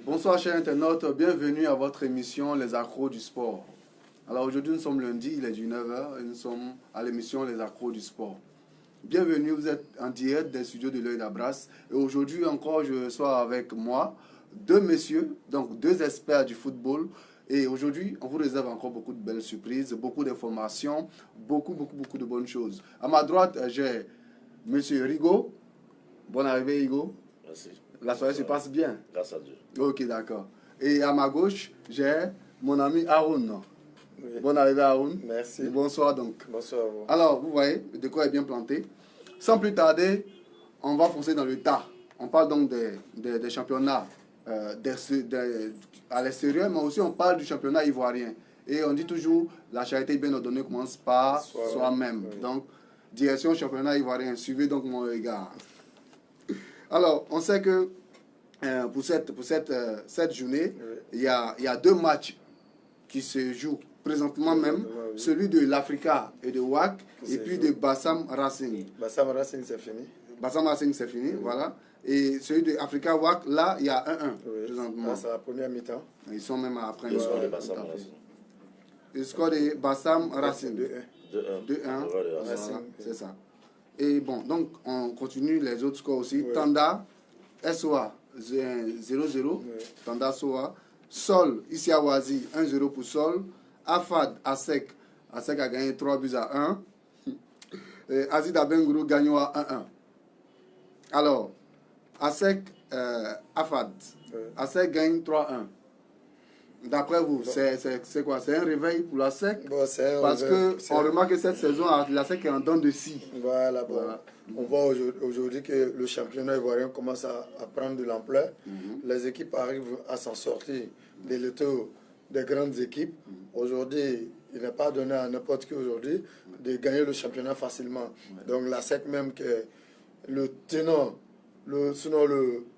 Bonsoir chers internautes, bienvenue à votre émission Les Accros du Sport. Alors aujourd'hui nous sommes lundi, il est 19h et nous sommes à l'émission Les Accros du Sport. Bienvenue, vous êtes en direct des studios de l'Œil d'Abras et aujourd'hui encore je reçois avec moi deux messieurs, donc deux experts du football. Et aujourd'hui, on vous réserve encore beaucoup de belles surprises, beaucoup d'informations, beaucoup de bonnes choses. À ma droite, j'ai Monsieur Rigo. Bonne arrivée, Rigo. Merci. La soirée se passe bien. Grâce à Dieu. Ok, d'accord. Et à ma gauche, j'ai mon ami Haroun. Oui. Bonne arrivée, Haroun. Merci. Et bonsoir donc. Bonsoir à vous. Alors, vous voyez, le décor est bien planté. Sans plus tarder, on va foncer dans le tas. On parle donc des championnats à l'extérieur, mais aussi on parle du championnat ivoirien. Et on dit toujours, la charité bien ordonnée commence par soi-même. Oui. Donc, direction championnat ivoirien. Suivez donc mon regard. Alors, on sait que pour cette journée, Oui. il y a deux matchs qui se jouent présentement même. Oui. Celui de l'Africa et de WAC, Qui et se puis joue. de Bassam Racing. Bassam Racing, c'est fini. Bassam Racing, c'est fini, voilà. Et celui de Africa WAC, là, il y a 1-1 Oui. présentement. C'est la première mi-temps. Ils sont même après Le score de tout Bassam à fait. Racing. Le score de Bassam Racing. 2-1. 2-1. 2-1. Voilà. Racing. Voilà, c'est ça. Et bon, donc on continue les autres scores aussi. Oui. Tanda, SOA 0-0. Oui. Tanda SOA. Sol, ici à Wazi, 1-0 pour Sol. Afad, ASEC. ASEC a gagné 3-1. Et Azid Abengourou gagne à 1-1. Alors, ASEC, Afad. Oui. ASEC gagne 3-1. D'après vous, Bon. c'est quoi? C'est un réveil pour la SEC? Bon, c'est un Parce réveil. qu'on remarque que cette saison, la SEC est en dents de scie. Voilà, bon. Voilà. On voit aujourd'hui que le championnat ivoirien commence à prendre de l'ampleur. Les équipes arrivent à s'en sortir de l'étau des grandes équipes. Aujourd'hui, il n'est pas donné à n'importe qui aujourd'hui de gagner le championnat facilement. Donc la SEC même, que le tenant, sinon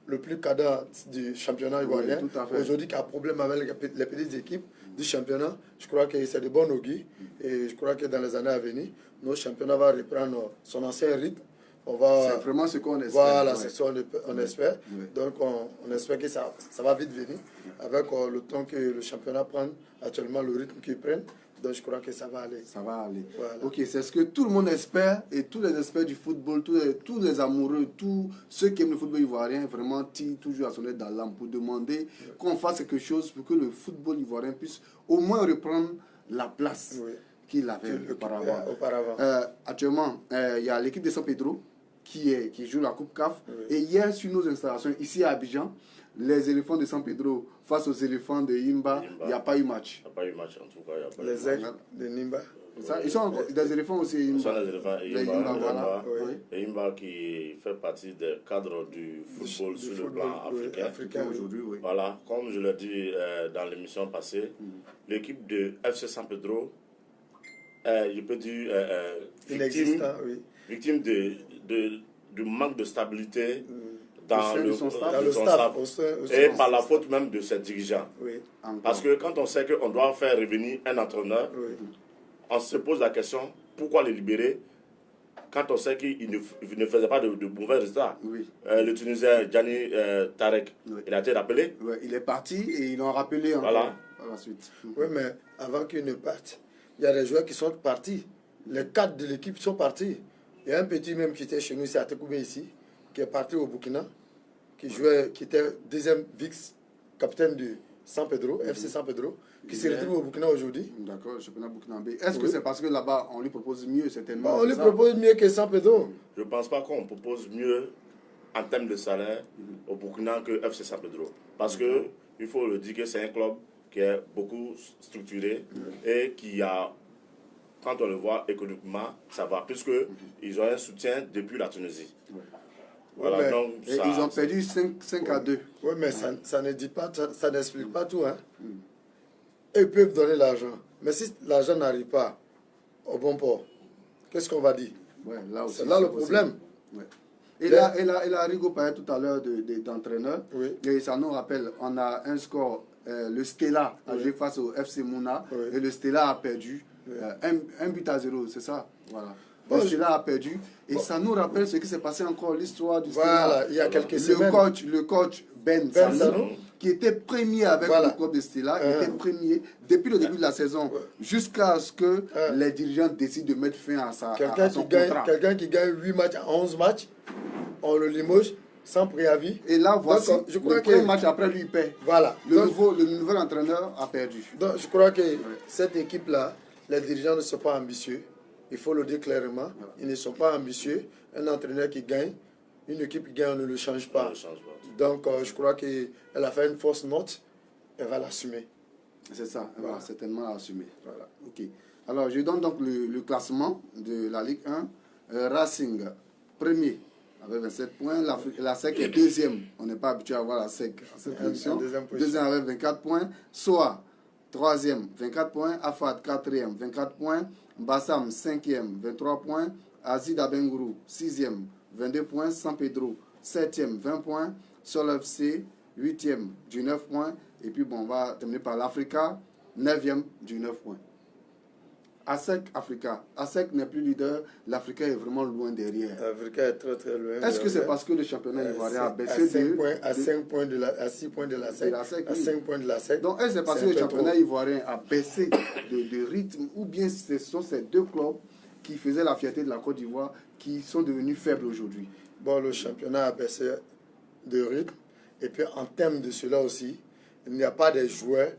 le plus cadent du championnat ivoirien, tout à fait. aujourd'hui qui a problème avec les petites équipes du championnat, je crois que c'est de bon augure. Et je crois que dans les années à venir, notre championnat va reprendre son ancien rythme. C'est vraiment ce qu'on espère. Voilà, Ouais. c'est ce qu'on espère. Ouais. Donc on espère que ça va vite venir avec le temps que le championnat prend, actuellement le rythme qu'il prend. Donc je crois que ça va aller. Ça va aller. Voilà. Ok, c'est ce que tout le monde espère et tous les experts du football, tous les amoureux, tous ceux qui aiment le football ivoirien, vraiment tirent toujours à sonner d'alarme pour demander qu'on fasse quelque chose pour que le football ivoirien puisse au moins reprendre la place Oui. qu'il avait auparavant. Auparavant. Actuellement, il y a l'équipe de San Pedro qui joue la Coupe CAF. Oui. Et hier, sur nos installations, ici à Abidjan, les éléphants de San Pedro face aux éléphants de Imba, il n'y a pas eu match. Il n'y a pas eu match en tout cas. Il n'y a pas eu Les match. aigles de Nimba. Ça, ils sont encore, des éléphants aussi. Ce Imba. sont les éléphants et Les Imba, Imba, voilà. Oui. Et Imba qui fait partie des cadres du football Du sur le football, plan oui, africain. africain, oui. Aujourd'hui, oui. Voilà, comme je l'ai dit dans l'émission passée, l'équipe de FC San Pedro, je peux dire, Inexistant, oui. victime du manque de stabilité dans sein de le son staff. Dans le son staff, staff. au sein- Et par la faute même de ses dirigeants. Oui. Encore. Parce que quand on sait qu'on doit faire revenir un entraîneur, Oui. on se pose la question, pourquoi le libérer quand on sait qu'il ne faisait pas de mauvais résultats. Oui. Le Tunisien Gianni Tarek, Oui. il a été rappelé. Ouais, il est parti et ils l'ont rappelé encore Voilà. par la suite. Oui, mais avant qu'il ne parte, il y a des joueurs qui sont partis. Les 4 de l'équipe sont partis. Il y a un petit même qui était chez nous, c'est à Tekoubé ici, qui est parti au Burkina, qui était deuxième vice-capitaine du San Pedro, FC San Pedro, qui se retrouve au Burkina aujourd'hui. D'accord, le championnat burkinabé. Est-ce que Oui. c'est parce que là-bas, on lui propose mieux, certainement? Bon, on c'est lui ça? propose mieux que San Pedro. Je ne pense pas qu'on propose mieux en termes de salaire au Burkina que FC San Pedro. Parce que il faut le dire que c'est un club qui est beaucoup structuré et qui a, quand on le voit économiquement, ça va, puisqu'ils ont un soutien depuis la Tunisie. Voilà, Ouais, mais- donc Et ça, ils ont perdu 5-2. Oui, mais ça ne dit pas, ça n'explique pas tout. Hein. Ils peuvent donner l'argent. Mais si l'argent n'arrive pas au bon port, qu'est-ce qu'on va dire? Ouais, là aussi, C'est là le possible. problème. Ouais. Et là, Rigo parlait tout à l'heure d'entraîneur. Oui. Et ça nous rappelle, on a un score, le Stella a Oui. joué face au FC Mouna. Oui. Et le Stella a perdu Oui. un but à 0, c'est ça? Voilà. Bon, Le Stella a perdu. Et ça nous rappelle ce qui s'est passé encore, l'histoire du Stella. Voilà, il y a quelques semaines. Le coach Ben Ben Sano, Sano, qui était premier avec Voilà. le club de Stella, était premier depuis le début de la saison, jusqu'à ce que les dirigeants décident de mettre fin à son contrat. Quelqu'un qui gagne 8 matchs à 11 matchs, on le limoge sans préavis. Et là, voici, donc, je crois le premier match après lui, il perd. Voilà. Le nouvel entraîneur a perdu. Donc, je crois que cette équipe-là, les dirigeants ne sont pas ambitieux. Il faut le dire clairement. Ils ne sont pas ambitieux. Un entraîneur qui gagne, une équipe qui gagne, on ne le change pas. On ne change pas. Donc, je crois qu'elle a fait une fausse note. Elle va l'assumer. C'est ça, elle va certainement l'assumer. Voilà. Ok. Alors, je donne donc le classement de la Ligue 1. Racing, premier, avec 27 points. La SEC est deuxième. On n'est pas habitué à voir la SEC à cette position. Deuxième avec 24 points. SOA, troisième, 24 points. AFAD, quatrième, 24 points. Bassam, cinquième, 23 points. Azid Abengourou, sixième, 22 points. San Pedro, septième, 20 points. Sol FC, huitième, 19 points. Et puis, bon, on va terminer par l'Africa, 9e, 19 points. ASEC Africa. ASEC n'est plus leader. L'Africa est vraiment loin derrière. L'Africa est très très loin. Est-ce que c'est parce que le championnat ivoirien a baissé à 6 points de la SEC, à 5 points de la SEC. Donc, est-ce que c'est parce que le championnat ivoirien a baissé de rythme, ou bien ce sont ces deux clubs qui faisaient la fierté de la Côte d'Ivoire qui sont devenus faibles aujourd'hui? Bon, le championnat a baissé de rythme. Et puis, en termes de cela aussi, il n'y a pas des joueurs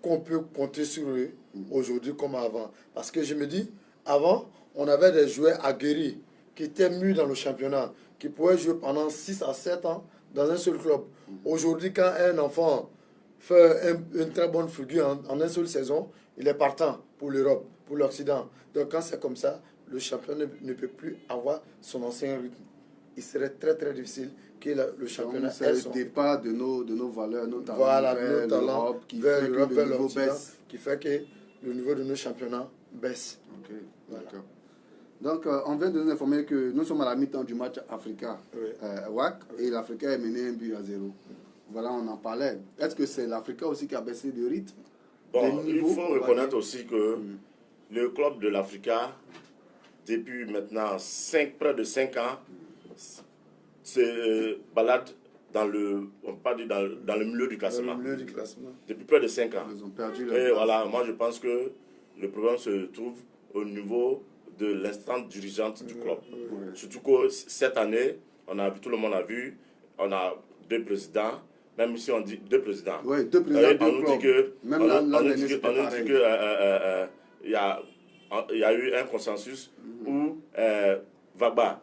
qu'on peut compter sur eux aujourd'hui comme avant. Parce que je me dis, avant, on avait des joueurs aguerris qui étaient mûrs dans le championnat, qui pouvaient jouer pendant 6 à 7 ans dans un seul club. Aujourd'hui, quand un enfant fait une très bonne figure en une seule saison, il est partant pour l'Europe, pour l'Occident. Donc quand c'est comme ça, le championnat ne peut plus avoir son ancien rythme. Il serait très très difficile que le championnat c'est le départ de nos valeurs, nos talents, voilà, vers l'Europe, qui fait que le niveau baisse. Qui fait que le niveau de nos championnats baisse. Ok, voilà. D'accord. Donc, on vient de nous informer que nous sommes à la mi-temps du match Africa WAC et l'Africa est mené 1-0. Voilà, on en parlait. Est-ce que c'est l'Africa aussi qui a baissé de rythme? Bon, il faut reconnaître aussi que le club de l'Africa, depuis maintenant près de 5 ans, se balade dans le milieu du classement. Depuis près de 5 ans. Ils ont perdu et voilà, moi je pense que le problème se trouve au niveau de l'instance dirigeante du club. Surtout que cette année, tout le monde a vu, on a 2 présidents, même si on dit 2 présidents. Oui, 2 présidents. On nous dit que il y a eu un consensus où Vagba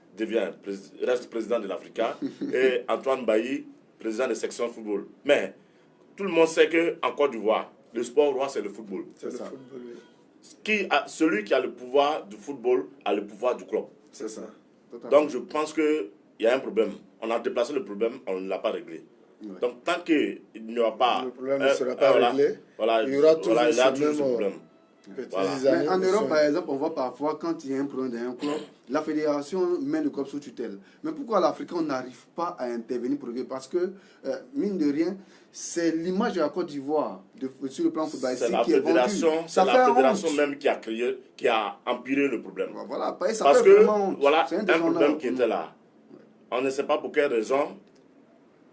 reste président de l'Africa et Antoine Bailly, président de section football. Mais tout le monde sait qu'en Côte d'Ivoire, le sport roi, c'est le football. C'est ça. Football, oui. Celui qui a le pouvoir du football a le pouvoir du club. C'est ça. Donc je pense qu'il y a un problème. On a déplacé le problème, on ne l'a pas réglé. Oui. Donc tant qu'il n'y aura pas... Le problème ne sera pas réglé. Il y aura toujours ce problème. Voilà. Mais en Europe, par exemple, on voit parfois quand il y a un problème dans un club, la fédération met le club sous tutelle. Mais pourquoi l'Afrique, on n'arrive pas à intervenir pour régler? Parce que, mine de rien, c'est l'image de la Côte d'Ivoire sur le plan footballistique qui est vendue. C'est la fédération même qui a empiré le problème. Voilà, ça parce fait que voilà, un problème qui était là. On ne sait pas pour quelle raison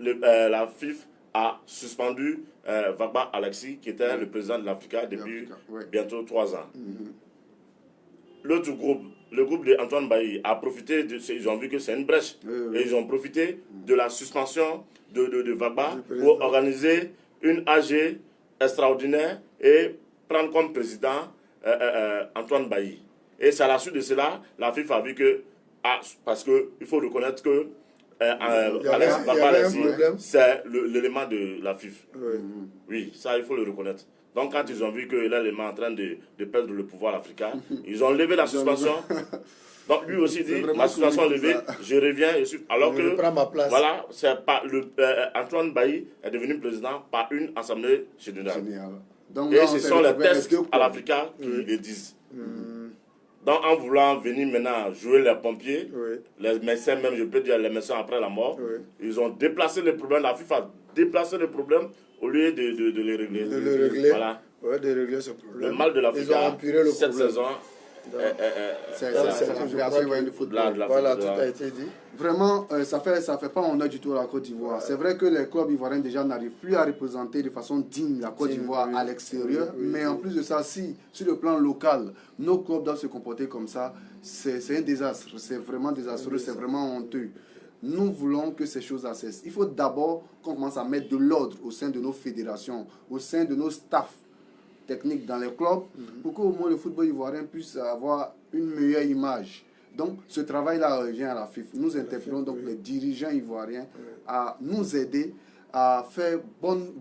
la FIFA a suspendu Vagba Alexis, qui était le président de l'Africa depuis bientôt 3 ans. L'autre groupe, le groupe d'Antoine Bailly, a profité ils ont vu que c'est une brèche. Et ils ont profité de la suspension de Vagba pour organiser une AG extraordinaire et prendre comme président Antoine Bailly. Et c'est à la suite de cela, la FIFA a vu que, parce qu'il faut reconnaître que c'est l'élément de la FIFA. Oui, ça il faut le reconnaître. Donc quand ils ont vu que l'élément est en train de perdre le pouvoir africain, ils ont levé la suspension. Donc lui aussi dit, ma suspension est levée, je reviens. Alors que, prends ma place. Voilà, Antoine Bailly est devenu président par une assemblée générale. Donc, et ce sont les tests à l'Africa qui le disent. Donc, en voulant venir maintenant jouer les pompiers, les médecins, même je peux dire les médecins après la mort, ils ont déplacé le problème. La FIFA a déplacé le problème au lieu de les régler. De le régler. Voilà. De régler ce problème. Le mal de l'Africa, cette saison, C'est Donc, la je Fédération crois ivoirienne que- de football. Voilà, tout a été dit. Vraiment, ça fait pas honneur du tout à la Côte d'Ivoire. C'est vrai que les clubs ivoiriens déjà n'arrivent plus à représenter de façon digne la Côte d'Ivoire à l'extérieur. Mais en plus de ça, si sur le plan local, nos clubs doivent se comporter comme ça, c'est un désastre. C'est vraiment désastreux, c'est vraiment honteux. Nous voulons que ces choses cessent. Il faut d'abord qu'on commence à mettre de l'ordre au sein de nos fédérations, au sein de nos staffs techniques dans les clubs, pour qu'au moins le football ivoirien puisse avoir une meilleure image. Donc, ce travail-là revient à la FIFA. Nous interpellons donc les dirigeants ivoiriens à nous aider à faire bonne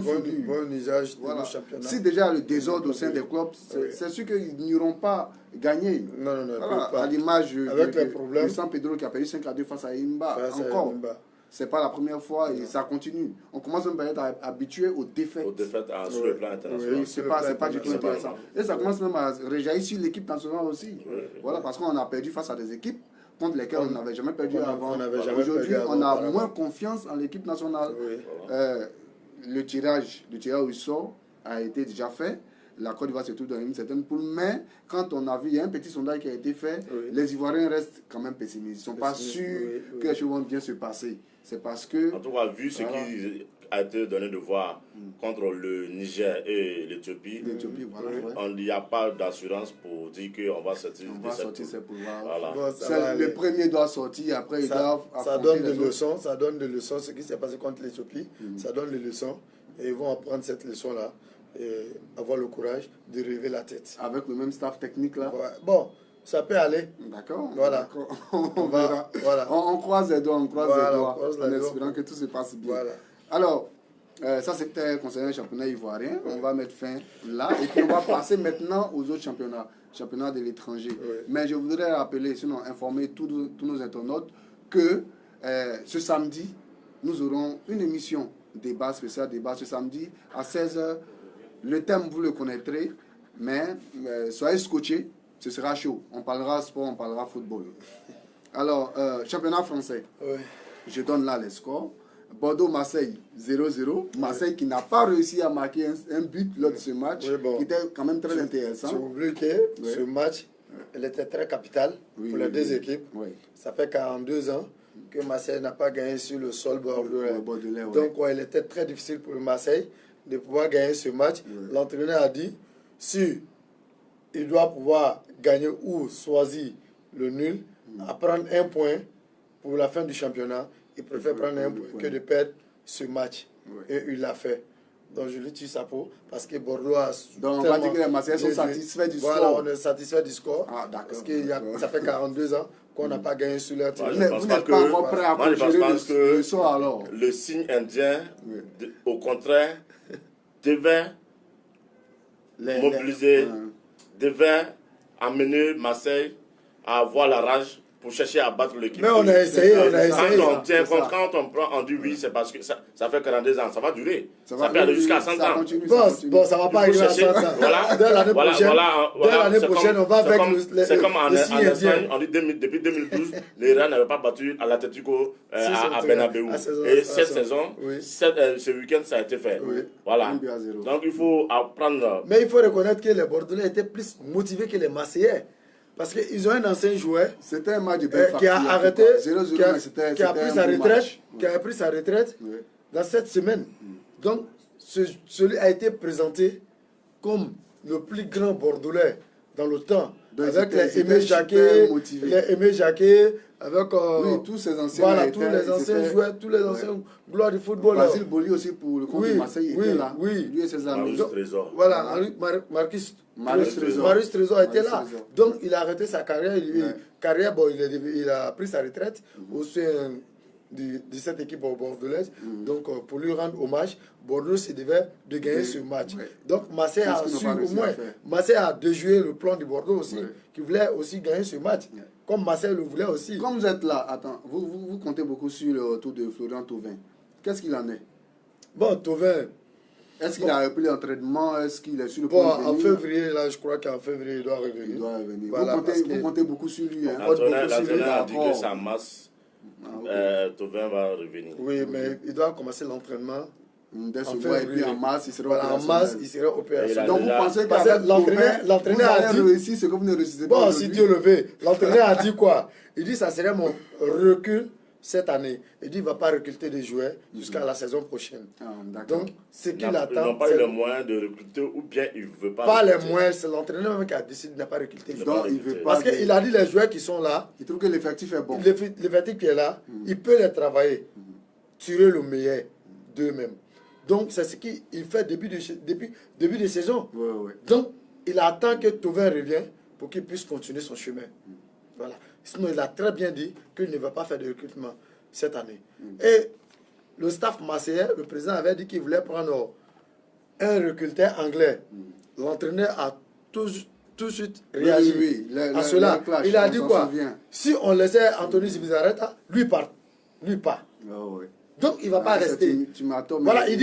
figure. Bon usage de Voilà. nos championnats. Si déjà le désordre au sein des clubs, c'est sûr qu'ils n'iront pas gagner. Non, Voilà, pas. à l'image Avec les problèmes. de San Pedro qui a perdu 5-2 face à Imba. Face à Encore. Imba. C'est pas la première fois et ça continue. On commence même à être habitué aux défaites. Aux défaites sur le plan international. Oui, c'est pas du tout intéressant. Et ça commence même à réjaillir sur l'équipe nationale aussi. Voilà, parce qu'on a perdu face à des équipes contre lesquelles on n'avait jamais perdu avant. Aujourd'hui, on a moins confiance en l'équipe nationale. Le tirage au sort a été déjà fait. La Côte d'Ivoire se trouve dans une certaine poule, mais quand on a vu, il y a un petit sondage qui a été fait, les Ivoiriens restent quand même pessimistes. Ils ne sont pas sûrs que les choses vont bien se passer. C'est parce que... En tout cas, vu ce qui a été donné de voir contre le Niger et l'Éthiopie, il n'y a pas d'assurance pour dire qu'on va sortir ces poules. Voilà. Bon, le premier doit sortir, après il doit ça donne des leçons. Ça donne des leçons. Ce qui s'est passé contre l'Éthiopie, ça donne des leçons. Et ils vont apprendre cette leçon-là et avoir le courage de relever la tête. Avec le même staff technique là. Bon, ça peut aller. D'accord. Voilà. On verra. Voilà. On croise les doigts, on croise les en doigts. espérant que tout se passe bien. Voilà. Alors, ça c'était concernant le championnat ivoirien. On va mettre fin là. Et puis on va passer maintenant aux autres championnats de l'étranger. Mais je voudrais rappeler, sinon informer tous nos internautes, que ce samedi, nous aurons une émission spécial débat ce samedi à 16h. Le thème, vous le connaîtrez, mais soyez scotchés, ce sera chaud. On parlera sport, on parlera football. Alors, championnat français. Je donne là les scores. Bordeaux-Marseille 0-0. Marseille qui n'a pas réussi à marquer un but lors de ce match, qui était quand même très intéressant. Tu oublies que ce match, il était très capital pour les deux équipes. Ça fait 42 ans que Marseille n'a pas gagné sur le sol bordelais. Donc, il était très difficile pour Marseille de pouvoir gagner ce match. L'entraîneur a dit, si il doit pouvoir gagner ou choisir le nul, à prendre un point pour la fin du championnat, il préfère prendre un point que de perdre ce match. Et il l'a fait. Donc je lui tire sa peau parce que Bordeaux a... Donc on va dire que les Marseillais sont satisfaits du score. Voilà, on est satisfait du score. Ah, d'accord. Parce que ça fait 42 ans qu'on n'a pas gagné sur leur terrain. Vous n'êtes pas encore prêt à conjurer le sort alors. Le signe indien, au contraire, devait mobiliser, devait amener Marseille à avoir la rage pour chercher à battre l'équipe. Mais on a essayé, Quand on prend, on dit oui, c'est parce que ça fait 42 ans, ça va durer. Ça peut aller jusqu'à 100 ans. Bon, ça ne va pas arriver à 100 ans. Dès l'année prochaine, on va avec le c'est comme en Espagne, on dit depuis 2012, les Real n'avaient pas battu à l'Atlético à Bernabéu. Et cette saison, ce week-end, ça a été fait. Voilà. Donc il faut apprendre. Mais il faut reconnaître que les Bordelais étaient plus motivés que les Marseillais. Parce qu'ils ont un ancien joueur qui a arrêté, qui a pris sa retraite dans cette semaine. Donc, celui a été présenté comme le plus grand Bordelais dans le temps. Avec les Aimé Jacquet, avec tous ces anciens, voilà, tous les anciens joueurs, tous les anciens gloires du football. Basile Boli aussi pour le compte de Marseille était là. Lui et ses amis. Voilà, Marius Trésor était là. Donc il a arrêté sa carrière. Il a pris sa retraite au sein de cette équipe bordelaise. Donc pour lui rendre hommage, Bordeaux se devait de gagner ce match. Donc Marseille a su au moins, Marseille a déjoué le plan de Bordeaux aussi, qui voulait aussi gagner ce match. Comme Marseille le voulait aussi. Comme vous êtes là, attends, vous comptez beaucoup sur le retour de Florian Thauvin. Qu'est-ce qu'il en est? Bon, Thauvin. Est-ce qu'il a repris l'entraînement? Est-ce qu'il est sur le point de venir? En février, là, je crois qu'en février, il doit revenir. Il doit revenir. Voilà, vous comptez beaucoup sur lui. L'entraîneur a dit que sa masse, Thauvin va revenir. Oui, mais il doit commencer l'entraînement Dès ce en mois, et puis février. en mars, il serait Voilà, en mars, il serait opérationnel. Donc vous pensez Parce que qu'avec l'entraîneur vous a allez dit... réussir ce que vous ne réussissez pas Bon, si aujourd'hui. Dieu le veut, l'entraîneur a dit quoi? Il dit ça serait mon recul cette année. Il dit il ne va pas recruter des joueurs jusqu'à la saison prochaine. Ah, d'accord. Donc, ce qu'il Ils attend, n'ont pas eu c'est les moyens de recruter ou bien ils ne veulent pas pas les recruter. moyens. C'est l'entraîneur même qui a décidé de ne pas recruter. les Donc, joueurs. Donc, il veut pas. Parce qu'il a dit les joueurs qui sont là, Il trouve que l'effectif est bon. l'effectif qui est là, il peut les travailler, tirer le meilleur d'eux-mêmes. Donc, c'est ce qu'il fait début de saison. Oui, oui. Donc, il attend que Thauvin revienne pour qu'il puisse continuer son chemin. Voilà. Sinon, il a très bien dit qu'il ne va pas faire de recrutement cette année. Et le staff marseillais, le président avait dit qu'il voulait prendre un recruteur anglais. L'entraîneur a tout de suite réagi à cela. Clash, il a on dit s'en quoi? souvient. Si on laissait Anthony Zubizarreta, lui part. Lui part. Oh, oui. Donc, il ne va pas rester. Tu m'as tort, Voilà, mais il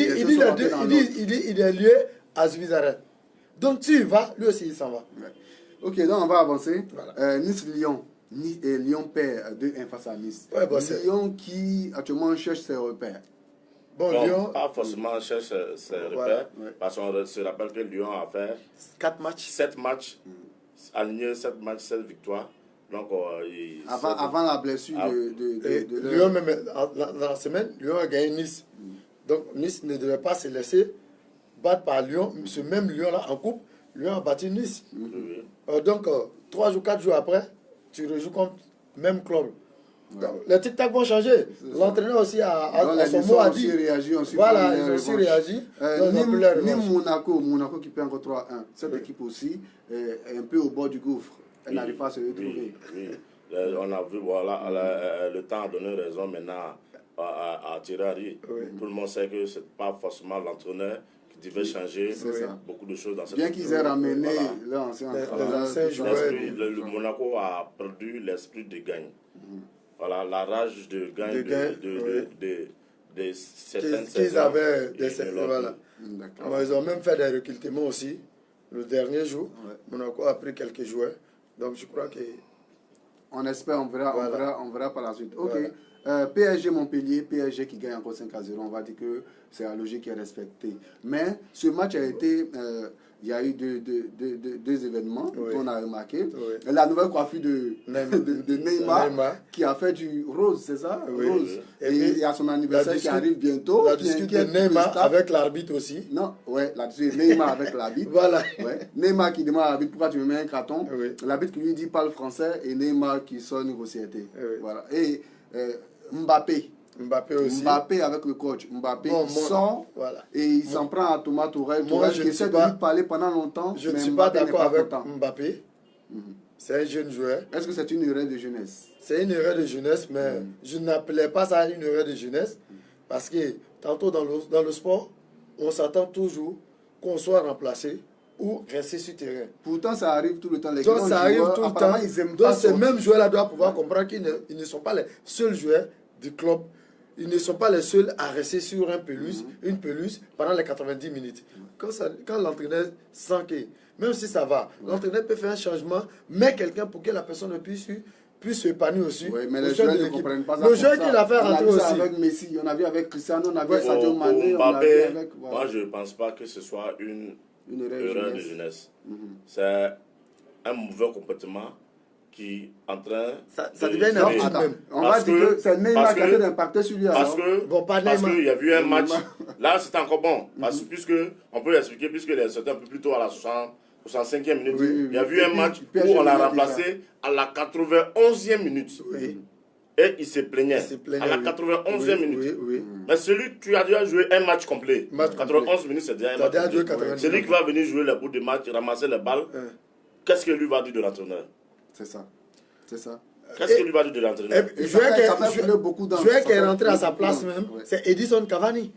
est lié à Zubizarreta. Donc, tu y vas, lui aussi, il s'en va. Ouais. Ok, donc on va avancer. Voilà. Nice-Lyon. Lyon perd 2-1 face à Nice. Ouais, bon, Lyon qui actuellement cherche ses repères. Bon, Bon, Lyon, pas forcément cherche ses repères, Voilà, ouais. parce qu'on se rappelle que Lyon a fait 4 matchs. 7 matchs, aligné 7 matchs, 7 victoires. Donc, Avant la blessure Ah. de Lyon, même dans la semaine, Lyon a gagné Nice. Donc, Nice ne devait pas se laisser battre par Lyon. Ce même Lyon-là, en coupe, Lyon a battu Nice. oui. Donc, 3 ou 4 jours après, tu rejoues contre le même club. Donc, les tic-tac vont changer. L'entraîneur aussi a son mot à dire. Réagi, Voilà, ils ont aussi réagi. Donc, ils ont pris leur revanche. Monaco qui perd encore 3-1. Cette équipe aussi est un peu au bord du gouffre. Elle n'arrive pas à se retrouver. Oui. On a vu, voilà, le temps a donné raison maintenant à Thierry. Oui. Tout le monde sait que ce n'est pas forcément l'entraîneur qui devait changer C'est ça. beaucoup de choses dans cette Bien qu'ils aient ramené Voilà. leur ancien Les entraîneur, anciens tout ça. joueurs. Le Monaco a perdu l'esprit de gagne. Voilà, la rage de gagne de certaines Qu'ils saisons. avaient. Ils l'ont Voilà. plus. D'accord. Alors, ils ont même fait des recrutements aussi. Le dernier jour, Ouais. Monaco a pris quelques joueurs. Donc, je crois que. On espère, on verra, Voilà. on verra par la suite. Ok. Voilà. PSG Montpellier, PSG qui gagne encore 5-0. On va dire que c'est la logique qui est respectée. Mais ce match a été. Il y a eu deux événements Oui. qu'on a remarqué. Oui. La nouvelle coiffure de Neymar, Neymar. qui a fait du rose, c'est ça? Oui. Rose. Et Et puis, il y a son anniversaire qui discute- arrive bientôt. La qui discute de inquiète tout le Neymar staff. avec l'arbitre aussi. Non, ouais, la discute de Neymar avec l'arbitre. Voilà. Ouais. Neymar qui demande à l'arbitre pourquoi tu me mets un carton. Oui. L'arbitre qui lui dit parle français et Neymar qui sort négociété. Oui. Voilà. Et Mbappé. Mbappé aussi. Mbappé avec le coach. Mbappé Bon, il moi- sort Voilà. et il s'en prend à Thomas Tourelle. Moi, Tourelle je qui ne essaie suis de pas- lui parler pendant longtemps. Je ne mais suis pas Mbappé n'est d'accord avec content. Mbappé. C'est un jeune joueur. Est-ce que c'est une erreur de jeunesse? C'est une erreur de jeunesse, mais je n'appelais pas ça une erreur de jeunesse. Parce que tantôt dans le sport, on s'attend toujours qu'on soit remplacé ou rester sur terrain. Pourtant, ça arrive tout le temps. Les Donc grands ça arrive joueurs, tout le apparemment, temps. ils aiment Donc pas ces sortir. mêmes joueurs-là doivent pouvoir comprendre qu'ils ne sont pas les seuls joueurs du club. Ils ne sont pas les seuls à rester sur une pelouse pendant les 90 minutes. Quand l'entraîneur sent que, même si ça va, l'entraîneur peut faire un changement, mais quelqu'un pour que la personne puisse s'épanouir aussi. Oui, mais au les sein joueurs de ne l'équipe. comprennent pas ça. Le joueur comme qu'il ça. a fait On rentrer vu ça aussi. avec Messi, on a vu avec Cristiano, on a vu Ouais. Sadio Pour Mané, on a vu Mbappé, avec... voilà. moi je ne pense pas que ce soit une erreur de jeunesse. C'est un mauvais comportement qui est en train Ça de devient une jouer. habitude Attends, même. on va Parce dire que- que c'est Neymar parce qui a que- fait d'impacter sur lui. Parce alors. Bon, pas parce Neymar. qu'il y a eu un Neymar. match. Là, c'est encore bon. Parce que, on peut l'expliquer, puisque c'était un peu plus tôt à la 65e minute. Oui, oui, Il y a oui. eu Et un puis, match où PSG on l'a déjà. remplacé à la 91e minute. Oui. Et il se plaignait. Il se plaignait, à la oui. 91e Oui, minute. oui. Mais celui, tu as déjà joué un match complet. Match 91 minutes, c'est déjà un Tu as match déjà joué complet. 90 Celui qui va venir jouer les bouts de match, ramasser les balles, qu'est-ce que lui va dire de l'entraîneur? C'est ça. C'est ça. Qu'est-ce que lui va dire de l'entraîneur? Et Et joueur ça fait couler beaucoup d'encre. joueur Ça qui est fait rentré à couler sa beaucoup place d'encre. même, Ouais. c'est Edison Cavani.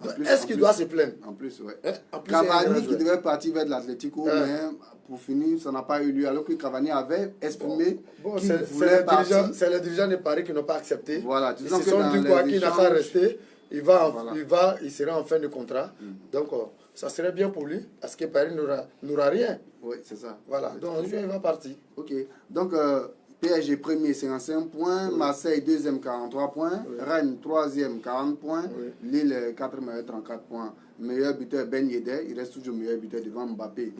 En plus- Est-ce en qu'il plus- doit se plaindre? En plus, ouais. En plus, c'est un grand Cavani qui joueur. devait partir vers l'Atlético, mais pour finir, ça n'a pas eu lieu. Alors que Cavani avait exprimé Bon, qu'il c'est voulait partir. les dirigeants de Paris qui n'ont pas accepté. Voilà, Ils disons se que sont dans dit quoi les qu'il n'a échanges- qu'à rester. Il sera en fin de contrat. Donc, ça serait bien pour lui parce que Paris n'aura rien. Oui, c'est ça. Voilà. Donc, en juin, il va partir. Ok. Donc, PSG premier 55 points, Marseille deuxième 43 points, Rennes troisième 40 points, Lille 4 meilleur 34 points. Meilleur buteur Ben Yedder, il reste toujours meilleur buteur devant Mbappé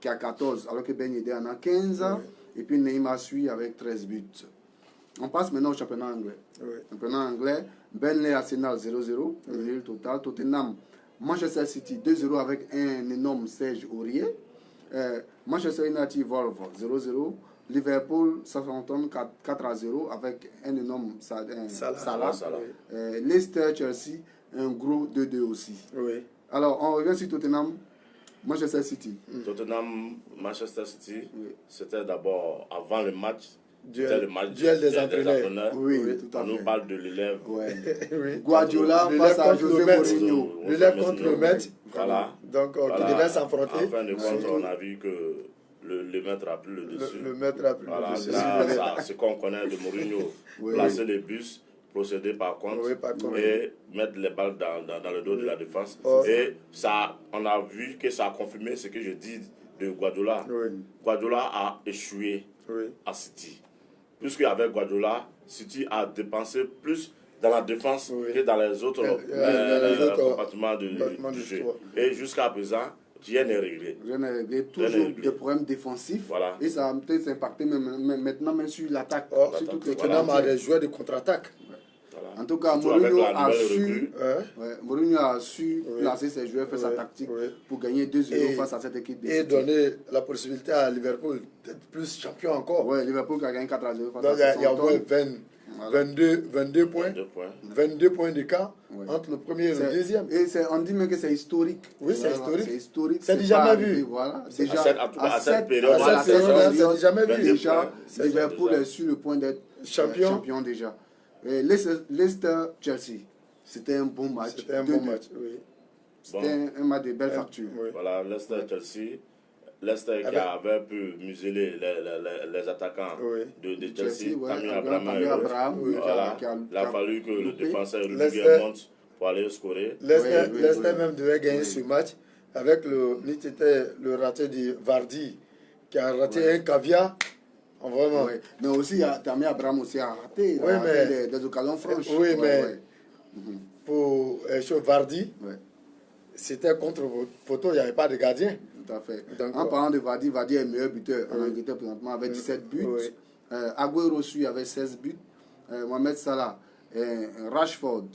qui a 14 alors que Ben Yedder en a 15 et puis Neymar suit avec 13 buts. On passe maintenant au championnat anglais. Championnat anglais, Burnley Arsenal 0-0, nul total. Tottenham Manchester City 2-0 avec un énorme Serge Aurier. Manchester United Wolves 0-0. Liverpool Southampton 4-0 avec un énorme Salah. Leicester Chelsea un gros 2-2 aussi. Alors on revient sur Tottenham Manchester City. Tottenham Manchester City, c'était d'abord avant le match. Duel des entraîneurs. Oui, tout à fait. On nous parle de l'élève. Guardiola face à José Mourinho. L'élève contre le maître. Voilà. Donc, qui devait s'affronter. En fin de compte, on a vu que le maître a pris le dessus. Le maître a pris le dessus. Là, c'est ce qu'on connaît de Mourinho. Placer les bus, procéder par contre, et mettre les balles dans le dos de la défense. Et ça, on a vu que ça a confirmé ce que je dis de Guardiola. Guardiola a échoué à City. Puisqu'avec Guardiola, City a dépensé plus dans la défense que dans les autres compartiments du jeu. Et jusqu'à présent, rien n'est réglé. Rien n'est réglé. Toujours des problèmes défensifs. Voilà. Et ça a peut-être impacté maintenant même sur l'attaque. Tottenham a des joueurs de contre-attaque. En tout cas, Mourinho a su placer ses joueurs, faire sa tactique pour gagner 2-0 face à cette équipe. Et donner la possibilité à Liverpool d'être plus champion encore. Oui, Liverpool qui a gagné 4-0 face donc, à il y a 22 points. 22 points d'écart entre le premier et le deuxième. Et on dit même que c'est historique. Oui, c'est historique. C'est historique. C'est jamais vu. Voilà. Déjà, à cette période, c'est jamais vu. Déjà, Liverpool est sur le point d'être champion déjà. Leicester-Chelsea, c'était un bon match. C'était un bon match, oui. C'était un match de belle facture. Voilà, Leicester-Chelsea. Leicester qui avait pu museler les attaquants de Chelsea, Tammy Abraham. Il a fallu que le défenseur Rudiger monte pour aller scorer. Leicester même devait gagner ce match avec le raté de Vardy qui a raté un caviar. Vraiment. Mais aussi, Tammy Abraham aussi a raté des occasions franches. Oui, mais pour Vardy, c'était contre poteau, il n'y avait pas de gardien. Tout à fait. Donc, en parlant de Vardy, Vardy est le meilleur buteur en Angleterre présentement avec 17 buts. Agüero suit avec 16 buts. Mohamed Salah, Rashford,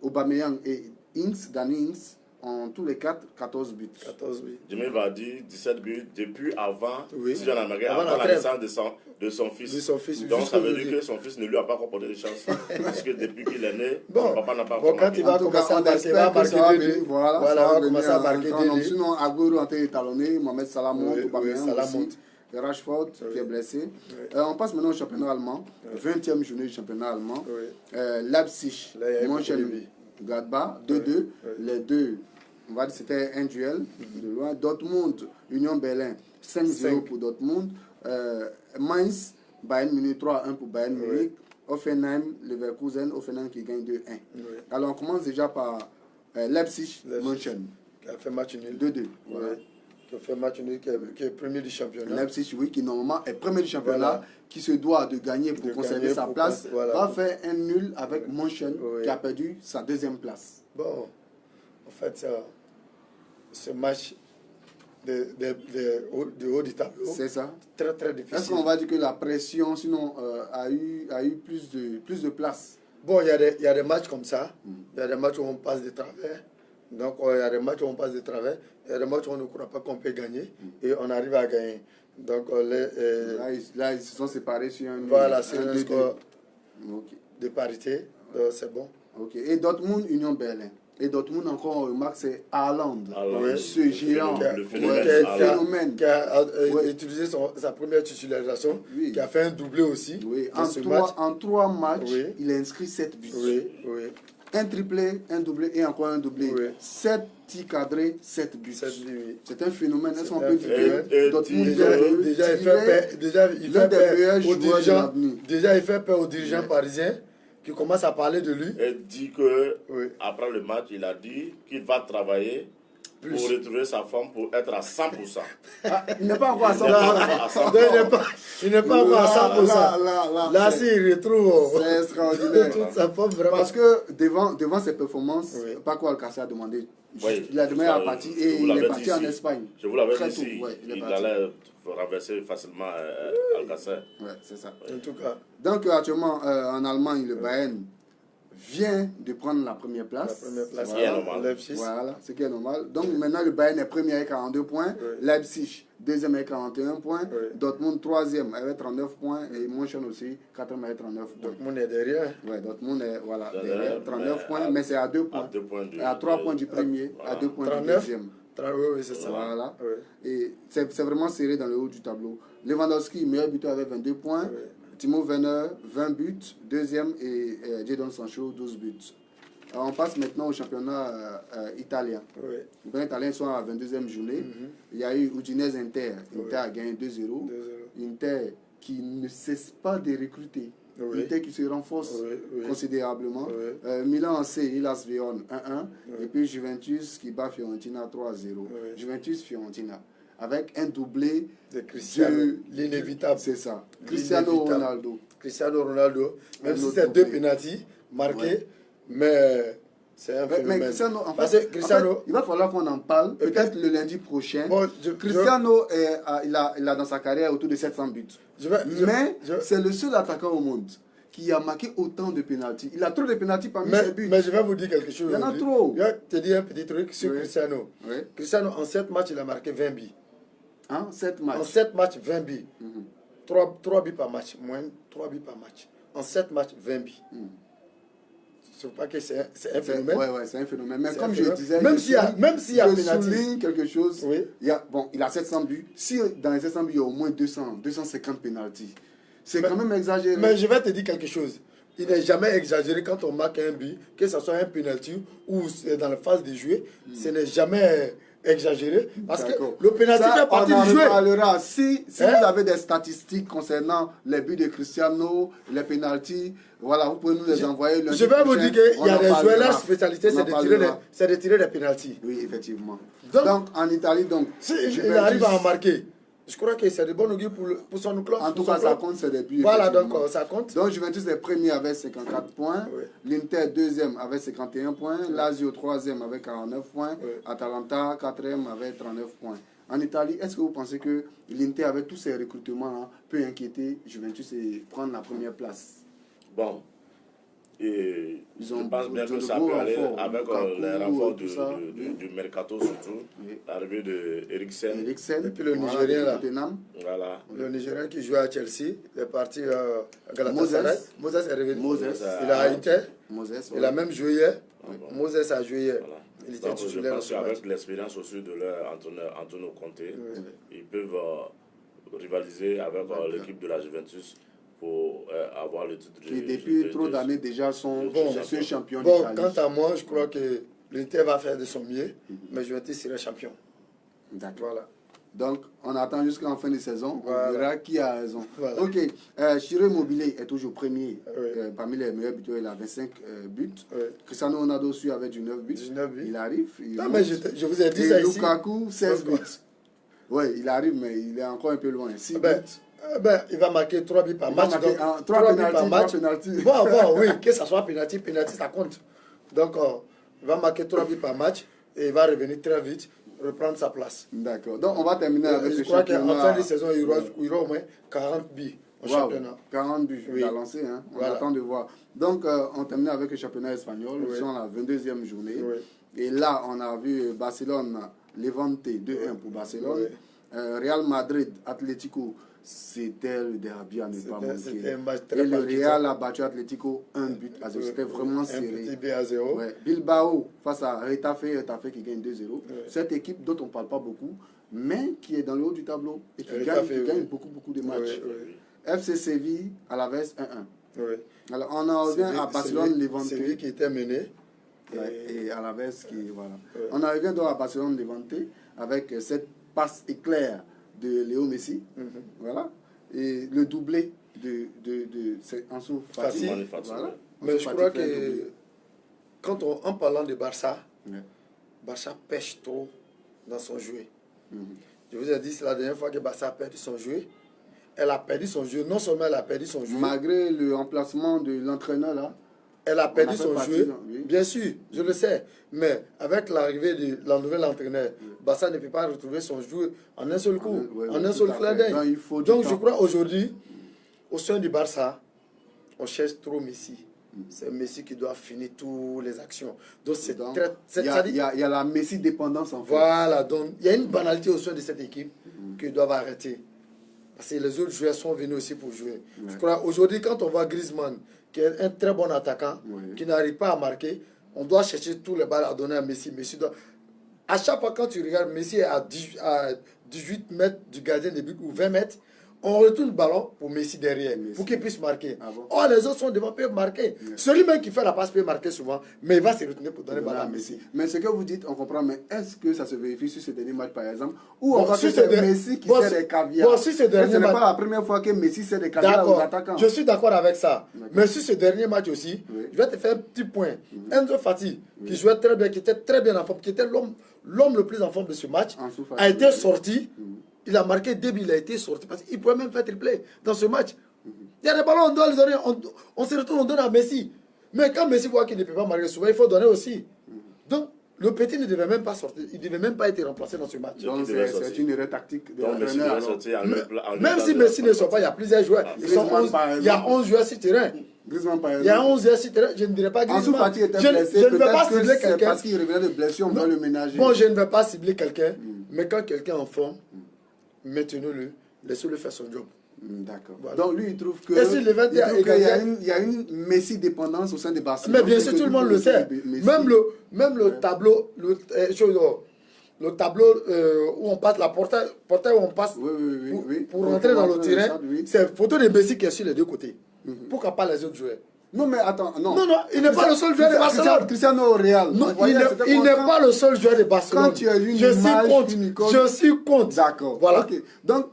Aubameyang et Danny Ings ont tous les 4 14 buts. Jimmy Vardy, 17 buts depuis avant, si j'en ai avant la naissance de son fils. Donc ça veut dire que son fils ne lui a pas comporté de chance. Parce que depuis qu'il est né, son papa n'a pas quand il va commencer à marquer, il va marquer des buts. Voilà, va commencer à marquer des buts. Sinon, Agüero en train d'étalonner, Mohamed Salah monte, Aubameyang aussi. Rashford qui est blessé. On passe maintenant au championnat allemand. 20e journée du championnat allemand. Leipzig, Mönchengladbach, 2-2. Les deux, on va dire que c'était un duel de loin. Dortmund, Union Berlin, 5-0 pour Dortmund. Mainz, Bayern Munich, 3-1 pour Bayern Munich. Offenheim, Leverkusen, Offenheim qui gagne 2-1. Alors on commence déjà par Leipzig, Mönchen. Qui a fait match nul. 2-2. Voilà. Qui a fait match nul, qui est premier du championnat. Leipzig, oui, qui normalement est premier du championnat, qui se doit de gagner pour conserver sa place, va faire un nul avec Mönchen, qui a perdu sa deuxième place. Bon, en fait, ce match de haut du tableau, c'est ça. Très, très difficile. Est-ce qu'on va dire que la pression, sinon, a eu plus de place? Bon, il y a des matchs comme ça. Il y a des matchs où on passe de travers. Donc, il y a des matchs où on passe de travers. Il y a des matchs où on ne croit pas qu'on peut gagner. Et on arrive à gagner. Donc, là, ils se sont séparés sur un score de parité. C'est bon. Et Dortmund, Union Berlin. Et Dortmund, encore, on remarque, c'est Haaland. Ce géant. Le phénomène. Qui a utilisé sa première titularisation. Qui a fait un doublé aussi. En 3 matchs, il a inscrit 7 buts. Un triplé, un doublé et encore un doublé. 7 tirs cadrés, 7 buts. C'est un phénomène. Est-ce qu'on peut dire que Dortmund il fait peur aux dirigeants parisiens qui commencent à parler de lui. Il dit que après le match, il a dit qu'il va travailler plus. pour retrouver sa forme, pour être à 100%. Ah, il n'est pas encore à Il n'est pas 100%. encore à 100%. Il n'est pas encore à 100%. Là, s'il retrouve c'est extraordinaire. toute sa forme, vraiment. Parce que devant ses performances, Oui. Paco Alcácer a demandé. Oui, Il a demandé à partir je et vous il l'avais est parti dit en ici. Espagne. Je vous l'avais Très dit tôt, ici. ouais, Il est parti. allait renverser facilement Alcacer. Ouais, c'est ça. En tout cas, Donc actuellement, en Allemagne, le Bayern vient de prendre la première place. la première place, Ce qui est normal. Leipzig. Voilà, ce qui est normal. Donc maintenant, le Bayern est premier avec 42 points. Oui. Leipzig, deuxième avec 41 points. Oui. Dortmund, troisième avec 39 points. Et München aussi, quatrième avec 39 points. Dortmund est derrière. Ouais, Dortmund est Derrière, derrière, 39 mais points, mais c'est à 2 points. À 2 points À 3 points du premier, voilà. à 2 points 39. du deuxième. Oui, c'est ça. Voilà. Oui. Et c'est vraiment serré dans le haut du tableau. Lewandowski, meilleur buteur avec 22 points. Oui. Timo Werner, 20 buts. Deuxième, et Jadon Sancho, 12 buts. Alors, on passe maintenant au championnat italien. Oui. Les championnats italiens sont à la 22e journée. Il y a eu Udinese Inter. Inter a gagné 2-0. 2-0. Inter qui ne cesse pas de recruter. Oui. Inter qui se renforce Oui. considérablement. Oui. Milan AC, Hellas Vérone 1-1. Oui. Et puis Juventus qui bat Fiorentina 3-0. Oui. Juventus-Fiorentina. Avec un doublé De Cristiano. de... L'inévitable. C'est ça. Cristiano L'inévitable. Ronaldo. Cristiano Ronaldo, même Un si autre c'est deux doublé. pénaltys marqués, Ouais. mais c'est un Mais phénomène. Cristiano, en Parce fait, que Cristiano, il va falloir qu'on en parle, Et peut-être puis- le lundi prochain. bon, Cristiano, il a dans sa carrière autour de 700 buts. Mais c'est le seul attaquant au monde qui a marqué autant de pénaltys. Il a trop de pénaltys parmi ses buts. mais je vais vous dire quelque chose. Il y en a aujourd'hui. trop. Je vais te dire un petit truc sur Oui. Cristiano. Oui. Cristiano, en 7 matchs, il a marqué 20 buts. Hein, 7 En matchs. 7 matchs, 20 buts. Mhm. 3 buts par match. Moins 3 buts par match. En 7 matchs, 20 buts. Mhm. Je ne sais pas que c'est un phénomène. Ouais, c'est un phénomène. Mais C'est comme un je phénomène. disais, Même je s'il y a- souligne- même s'il y a je pénalty. souligne quelque chose. Oui. Il a 700 buts. Si dans les 700 buts, il y a au moins 250 pénaltys, c'est quand même exagéré. Mais je vais te dire quelque chose. Il n'est jamais exagéré quand on marque un but, que ce soit un penalty ou c'est dans la phase de jouer, ce n'est jamais exagéré parce que D'accord. le penalty Ça, fait partie on en du jeu. reparlera. Si Hein? vous avez des statistiques concernant les buts de Cristiano, les pénaltys, voilà, vous pouvez nous les envoyer. lundi Je vais vous prochain. dire qu'il On y a en des joueurs, parlera. leur spécialité, On en c'est de parlera. tirer des penalties. Oui, effectivement. Donc, Donc, en Italie, donc, S'il Juventus, arrive à en marquer, je crois que c'est de bon augure pour son club. en tout pour son cas, ça club. compte, c'est des buts. Voilà, donc effectivement. ça compte. Donc Juventus est premier avec 54 points, Oui. l'Inter deuxième avec 51 points, Lazio troisième avec 49 points, Oui. Atalanta quatrième avec 39 points. En Italie, est-ce que vous pensez que l'Inter avec tous ces recrutements peut inquiéter Juventus et prendre la première place? Bon. Et Ils je ont- pense bien ils ont que de ça gros peut aller renforts, avec Lukaku, les renforts tout ça. du mercato surtout. Oui. L'arrivée de Eriksen. Eriksen, Et puis le voilà, Nigérien, de là. Tottenham. Voilà. Le Nigérien qui jouait à Chelsea, il est parti à Galatasaray. Moses est revenu. Moses. Il a Inter. Moses, Il a même joué hier. Ah bon. Moses a joué hier. Voilà. Il était Donc, je titulaire dans pense ce match. qu'avec l'expérience aussi de leur entraîneur Antonio Conte, Oui. ils peuvent rivaliser avec l'équipe de la Juventus pour avoir le titre. qui depuis trop d'années déjà sont Bon. les seuls champions Bon, d'Italie. quant à moi, je crois que l'Inter va faire de son mieux, mais Juventus serait champion. D'accord. Voilà. Donc, on attend jusqu'en fin de saison. Voilà. On verra qui a raison. Voilà. Ok. Chiré Immobilier est toujours premier Oui. parmi les meilleurs buteurs. Il a 25 buts. Oui. Cristiano Ronaldo suit avec 19 buts. 19 buts. Il arrive. Il Non, monte. mais je vous ai dit Et ça ici. Lukaku, 16 Donc, buts. Oui, il arrive, mais il est encore un peu loin. 6 Ben, buts. il va marquer 3 buts par Il va match. marquer Donc, 3 3 buts pénaltys, par match. 3 pénaltys. Bon, oui, que ce soit penalty, ça compte. Donc, il va marquer 3 buts par match et il va revenir très vite, reprendre sa place. D'accord. Donc, on va terminer avec Je le crois qu'en championnat. fin de saison, il y aura au moins 40 buts au Wow, championnat. 40 buts, Oui. il a lancé, hein. On Voilà. attend de voir. Donc, on termine avec le championnat espagnol. Nous Oui. sommes à la 22e journée. Oui. Et là, on a vu Barcelone, Levante 2-1 pour Barcelone. Real Madrid, Atlético, c'était le derby à ne pas C'était un manquer. match Et très le palpitant. Real a battu Atlético 1 but à 0. C'était vraiment Un serré. petit but à 0. Ouais. Bilbao face à Retafe qui gagne 2-0. Ouais. Cette équipe dont on ne parle pas beaucoup, mais qui est dans le haut du tableau et qui Retafe, gagne oui. beaucoup de matchs. Oui, oui. FC Séville à la veste 1-1. Oui. Alors on en revient à Barcelone Levante. C'est lui qui était mené. Ouais, et à la veste qui voilà. Ouais. On en revient donc à Barcelone Levante avec cette passe éclair de Léo Messi. Mhm. Voilà. Et le doublé de c'est Ansu Fati. Fati. Voilà. Mais Ansu je Fati crois fait un doublé. que en parlant de Barça, Ouais. Barça pêche trop dans son jeu. Je vous ai dit, c'est la dernière fois que Barça a perdu son jeu. Elle a perdu son jeu. Non seulement elle a perdu son jeu. Malgré le remplacement de l'entraîneur là. Elle a perdu son jeu. Oui. Bien sûr, je le sais. Mais avec l'arrivée de la nouvelle entraîneur, Barça ne peut pas retrouver son jeu en un seul coup, en un seul clin d'œil. Donc je crois aujourd'hui, au sein du Barça, on cherche trop Messi. C'est Messi qui doit finir toutes les actions. Donc c'est très... Il y a la Messi dépendance en fait. Voilà, donc il y a une banalité au sein de cette équipe qu'ils doivent arrêter. Parce que les autres joueurs sont venus aussi pour jouer. Je crois aujourd'hui, quand on voit Griezmann, qui est un très bon attaquant, qui n'arrive pas à marquer, on doit chercher tous les balles à donner à Messi. Messi doit... À chaque fois quand tu regardes, Messi est à 18 mètres du gardien de but ou 20 mètres, on retourne le ballon pour Messi derrière, pour qu'il puisse marquer. Ah bon? Oh, les autres sont devant, peuvent marquer. Celui-même qui fait la passe peut marquer souvent, mais il va se retenir pour donner le ballon à Messi. Mais ce que vous dites, on comprend, mais est-ce que ça se vérifie sur ce dernier match par exemple, ou on voit que c'est Messi qui sert des caviars? Bon, si ce dernier ce n'est match... pas la première fois que Messi sert des caviars aux attaquants. Je suis d'accord avec ça. Mais sur ce dernier match aussi, je vais te faire un petit point. Enzo Fati, qui jouait très bien, qui était très bien en forme, qui était l'homme le plus en forme de ce match, a été sorti. Il a marqué dès qu'il a été sorti. Parce qu'il pouvait même faire triplé dans ce match. Il y a des ballons, on doit les donner. On se retourne, on donne à Messi. Mais quand Messi voit qu'il ne peut pas marquer souvent, il faut donner aussi. Donc, le petit ne devait même pas sortir. Il ne devait même pas être remplacé dans ce match. Donc, c'est une erreur tactique de l'entraîneur. Même si Messi ne sort pas, il y a plusieurs joueurs. Il y a 11 joueurs sur terrain. Griezmann, par exemple. Il y a 11 joueurs sur terrain. Je ne dirais pas Griezmann. Ansu Fati était blessé. Je ne vais pas cibler quelqu'un. Parce qu'il revenait de blessure, on doit le ménager. Bon, je ne vais pas cibler quelqu'un. Mais quand quelqu'un est en forme, maintenez-le, laissez-le faire son job. D'accord. Voilà. Donc lui, il trouve que il y a une Messi dépendance au sein des Barcelone. Mais bien sûr, tout le monde le sait. Même le tableau, le tableau où on passe, la portail où on passe pour rentrer dans le terrain, c'est photo de Messi qui est sur les deux côtés. Pourquoi pas les autres joueurs? Non, mais attends, non. Non, il n'est pas le seul joueur de Barcelone. Cristiano au Real. Non, il n'est pas le seul joueur de Barcelone. Quand tu as une je suis contre. D'accord. Voilà. Okay. Donc,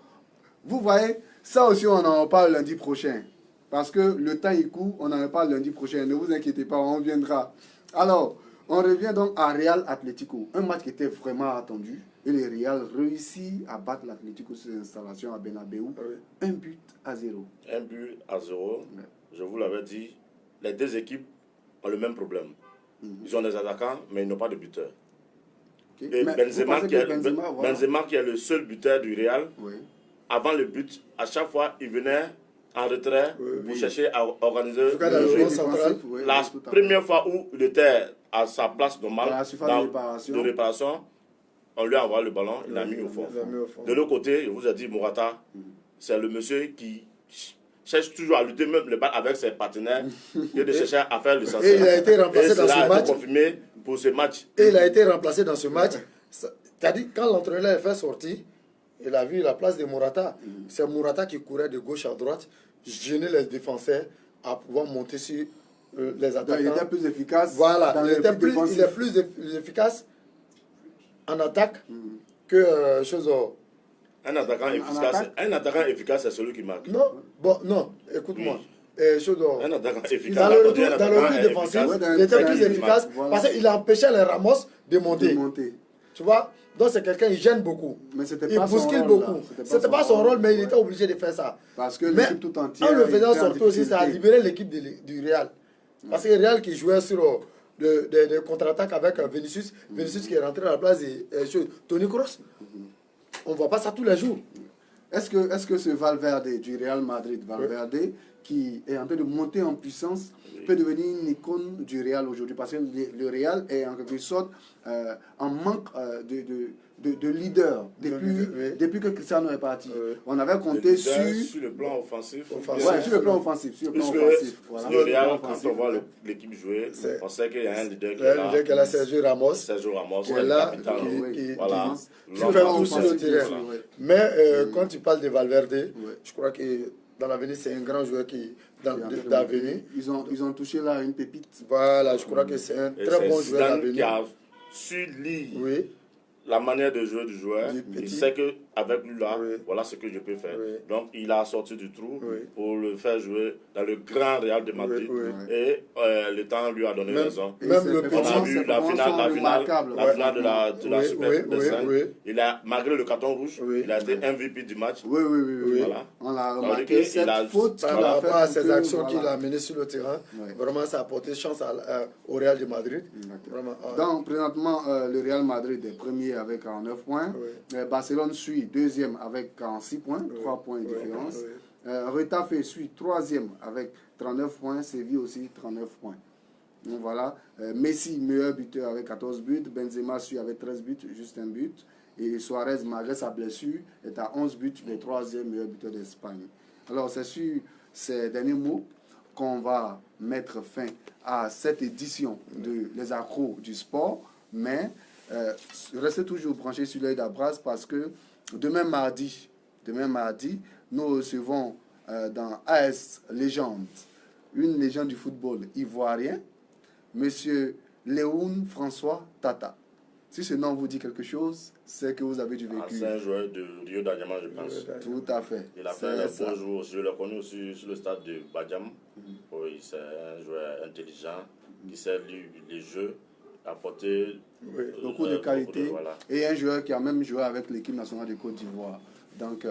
vous voyez, ça aussi, on en parle lundi prochain. Parce que le temps, il court, on en parle lundi prochain. Ne vous inquiétez pas, on viendra. Alors, on revient donc à Real Atlético. Un match qui était vraiment attendu. Et le Real réussit à battre l'Atlético sur l'installation à Bernabéu. 1 but à 0. 1 but à 0. Je vous l'avais dit. Les deux équipes ont le même problème. Ils ont des attaquants, mais ils n'ont pas de buteur. Et Benzema qui est le seul buteur du Real, avant le but, à chaque fois, il venait en retrait pour chercher à organiser le jeu. La première fois où il était à sa place normale de réparation, on lui a envoyé le ballon, il l'a mis au fond. De l'autre côté, je vous ai dit, Morata, c'est le monsieur qui cherche toujours à lutter même le bal avec ses partenaires et de chercher à faire le sens. Et il a été remplacé dans ce match. Confirmé pour ce match. Et il a été remplacé dans ce match. C'est-à-dire quand l'entraîneur est fait sortir, il a vu la place de Morata. C'est Morata qui courait de gauche à droite, gêner les défenseurs à pouvoir monter sur les attaquants. Il était plus efficace. Voilà, il est plus efficace en attaque que Un attaquant efficace, c'est celui qui marque. Non, écoute-moi. Un attaquant efficace. Dans le retour défensif, il était plus efficace parce qu'il empêchait les Ramos de monter. Tu vois? Donc c'est quelqu'un qui gêne beaucoup. Mais il bouscule beaucoup. C'était pas son rôle, mais il était obligé de faire ça. Parce que l'équipe tout entière. En le faisant sortir aussi, ça a libéré l'équipe du Real. Parce que le Real qui jouait sur des contre-attaques avec Vinicius qui est rentré à la place de Toni Kroos. On ne voit pas ça tous les jours. Est-ce que ce Valverde du Real Madrid, qui est en train de monter en puissance, peut devenir une icône du Real aujourd'hui? Parce que le Real est en quelque sorte en manque de leader depuis que Cristiano est parti. On avait compté sur le plan offensif. Sur le plan offensif. Voilà. Le Real, quand on voit l'équipe jouer, on sait qu'il y a un leader qui est là. Sergio Ramos. Qui est là, qui fait tout sur le terrain. Mais quand tu parles de Valverde, je crois que dans l'avenir, c'est un grand joueur d'avenir. Ils ont touché là une pépite. Voilà, je crois que c'est un très bon joueur d'avenir. Qui a su lire la manière de jouer du joueur. Il sait qu'avec lui là, voilà ce que je peux faire. Donc il a sorti du trou pour le faire jouer dans le grand Real de Madrid. Et le temps lui a donné raison. Même le On a vu la finale de la Super Coupe de 5. Il a, malgré le carton rouge, il a été MVP du match. Oui. Voilà. On l'a remarqué, cette faute par rapport à ces actions qu'il a menées sur le terrain, vraiment ça a apporté chance au Real de Madrid. Vraiment, donc présentement, le Real Madrid est premier avec 49 points. Barcelone suit deuxième avec 46 points, 3 points de différence. Retafe suit troisième avec 39 points, Séville aussi 39 points. Donc voilà, Messi meilleur buteur avec 14 buts, Benzema suit avec 13 buts, juste un but. Et Suarez, malgré sa blessure, est à 11 buts, le troisième meilleur buteur d'Espagne. Alors c'est sur ces derniers mots qu'on va mettre fin à cette édition de Les Accros du Sport. Mais restez toujours branchés sur l'œil d'Abras parce que demain mardi, nous recevons dans AS Légende une légende du football ivoirien, Monsieur Léon François Tata. Si ce nom vous dit quelque chose, c'est que vous avez du vécu. C'est un joueur de Rio d'Adiama, je pense. Tout à fait. Il a fait un beau jour. Je l'ai connu aussi sur le stade de Badiam. Oui, c'est un joueur intelligent qui sait lire les jeux, apporter beaucoup de qualité. Voilà. Et un joueur qui a même joué avec l'équipe nationale de Côte d'Ivoire. Donc,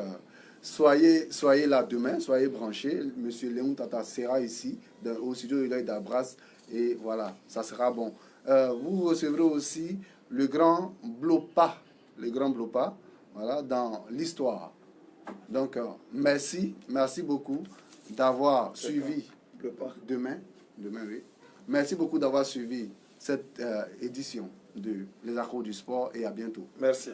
soyez là demain, soyez branchés. Monsieur Léon Tata sera ici, au studio de l'œil d'Abras. Et voilà, ça sera bon. Vous recevrez aussi le grand Blopa, voilà, dans l'histoire. Donc, merci beaucoup d'avoir suivi demain, oui. Merci beaucoup d'avoir suivi cette édition de Les Accros du Sport et à bientôt. Merci.